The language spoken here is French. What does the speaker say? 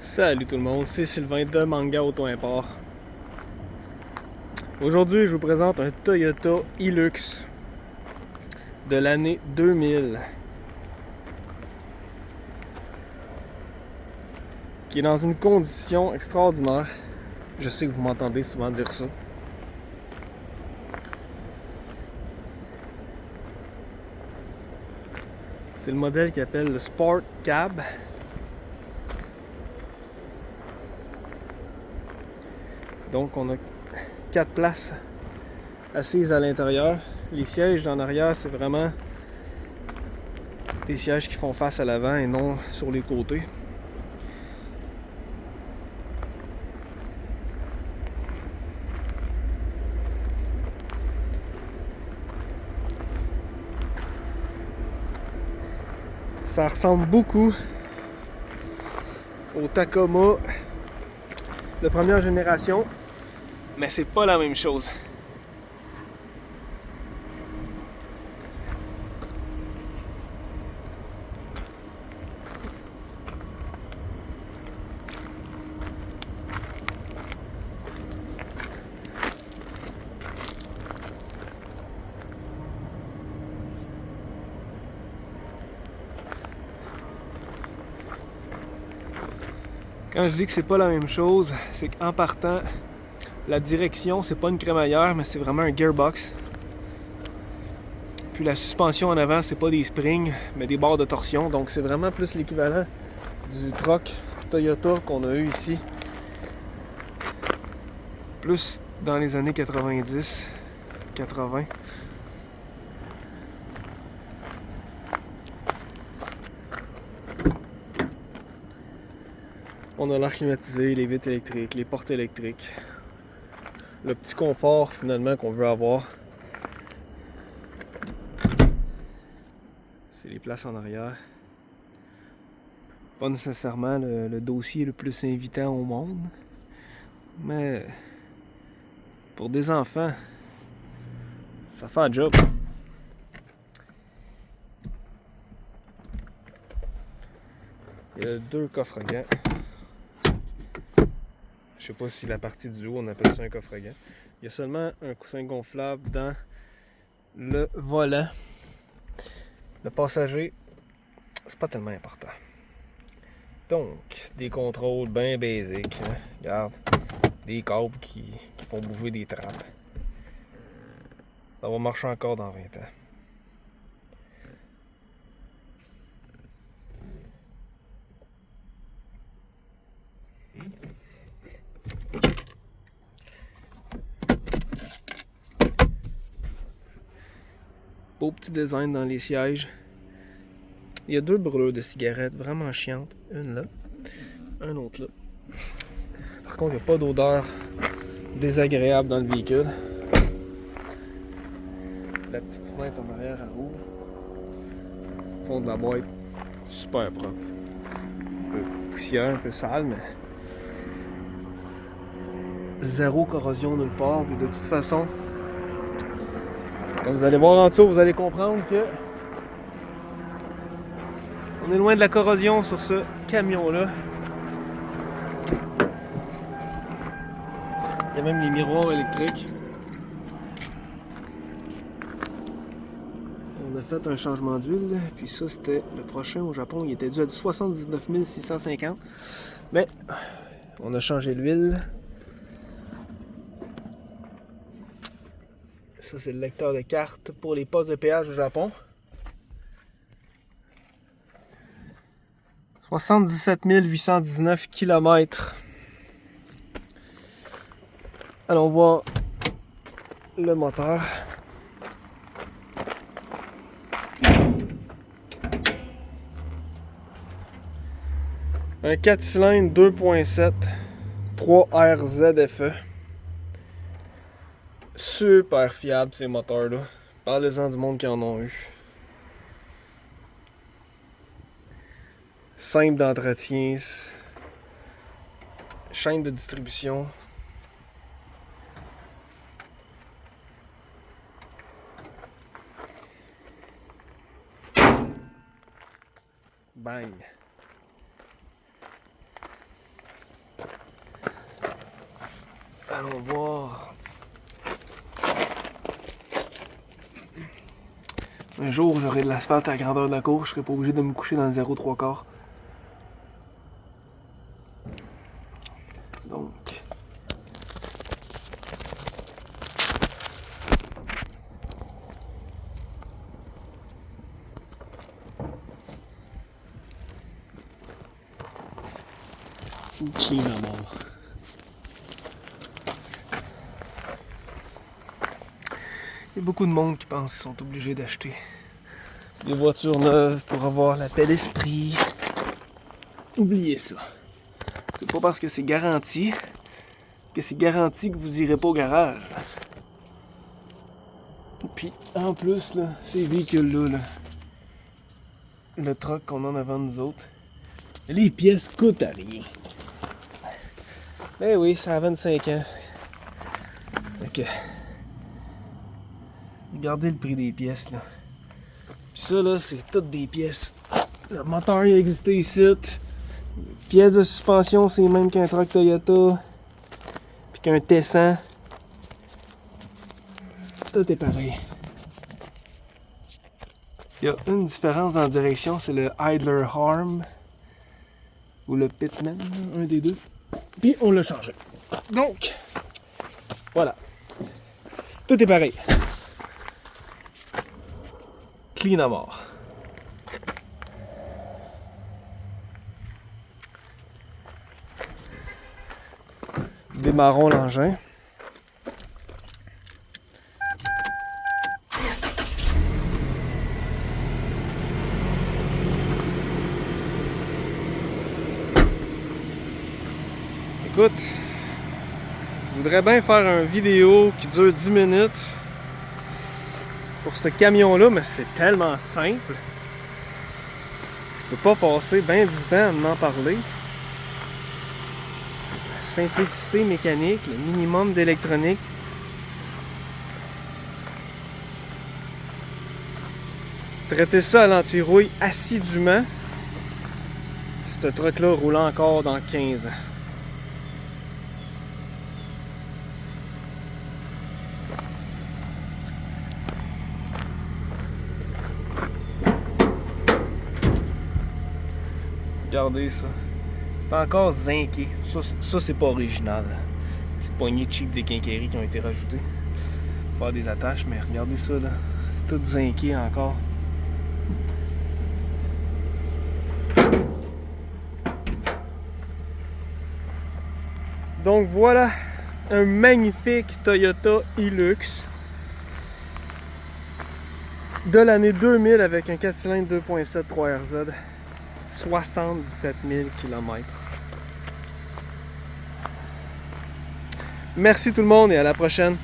Salut tout le monde, c'est Sylvain de Manga Auto Import. Aujourd'hui, je vous présente un Toyota Hilux de l'année 2000 qui est dans une condition extraordinaire. Je sais que vous m'entendez souvent dire ça. C'est le modèle qui appelle le Sport Cab. Donc on a 4 places assises à l'intérieur. Les sièges en arrière, c'est vraiment des sièges qui font face à l'avant et non sur les côtés. Ça ressemble beaucoup au Tacoma de première génération, mais c'est pas la même chose. Quand je dis que c'est pas la même chose, c'est qu'en partant, la direction, c'est pas une crémaillère, mais c'est vraiment un gearbox. Puis la suspension en avant, c'est pas des springs, mais des barres de torsion. Donc c'est vraiment plus l'équivalent du truck Toyota qu'on a eu ici. Plus dans les années 90, 80. On a l'air climatisé, les vitres électriques, les portes électriques. Le petit confort finalement qu'on veut avoir. C'est les places en arrière. Pas nécessairement le dossier le plus invitant au monde. Mais pour des enfants, ça fait un job. Il y a 2 coffres-gants. Je sais pas si la partie du haut on appelle ça un coffre-gants. Il y a seulement un coussin gonflable dans le volant. Le passager, c'est pas tellement important. Donc, des contrôles bien basiques. Hein? Regarde, des câbles qui font bouger des trappes. Ça va marcher encore dans 20 ans. Beau petit design dans les sièges. Il y a 2 brûleurs de cigarettes vraiment chiantes. Une là, un autre là. Par contre, il n'y a pas d'odeur désagréable dans le véhicule. La petite fenêtre en arrière, elle ouvre. Le fond de la boîte, super propre. Un peu poussière, un peu sale, mais zéro corrosion nulle part. Puis de toute façon, quand vous allez voir en dessous, vous allez comprendre que on est loin de la corrosion sur ce camion-là. Il y a même les miroirs électriques. On a fait un changement d'huile, puis ça c'était le prochain au Japon. Il était dû à 79 650. Mais on a changé l'huile. Ça c'est le lecteur de carte pour les postes de péage au Japon. 77 819 km. Allons voir le moteur. Un 4 cylindres 2.7 3RZFE. Super fiable ces moteurs-là. Parlez-en du monde qui en ont eu. Simple d'entretien. Chaîne de distribution. Bang. Allons voir. Un jour, j'aurai de l'asphalte à la grandeur de la cour, je serai pas obligé de me coucher dans le 0,3/4. Donc. Clean à mort. Il y a beaucoup de monde qui pense qu'ils sont obligés d'acheter des voitures neuves pour avoir la paix d'esprit. Oubliez ça. C'est pas parce que c'est garanti que vous irez pas au garage. Puis en plus, là, ces véhicules-là, là, le truck qu'on a en avant de nous autres, les pièces coûtent à rien. Ben oui, ça a 25 ans. Ok. Regardez le prix des pièces, là. Puis ça, là, c'est toutes des pièces. Le moteur, il existait ici. Les pièces de suspension, c'est même qu'un truck Toyota. Puis qu'un T100. Tout est pareil. Il y a une différence en direction, c'est le idler arm. Ou le pitman, un des deux. Puis on l'a changé. Donc, voilà. Tout est pareil. Clean à mort. Démarrons l'engin. Écoute, je voudrais bien faire une vidéo qui dure 10 minutes pour ce camion-là, mais c'est tellement simple. Je peux pas passer bien du temps à m'en parler. C'est la simplicité mécanique, le minimum d'électronique. Traiter ça à l'anti-rouille assidûment. Ce truck-là roule encore dans 15 ans. Regardez ça. C'est encore zinqué. Ça c'est pas original. Petite poignée cheap des quincailleries qui ont été rajoutées. Faire des attaches, mais regardez ça là. C'est tout zinqué encore. Donc voilà un magnifique Toyota Hilux de l'année 2000 avec un 4 cylindres 2.7 3RZ. 77 000 km. Merci tout le monde et à la prochaine.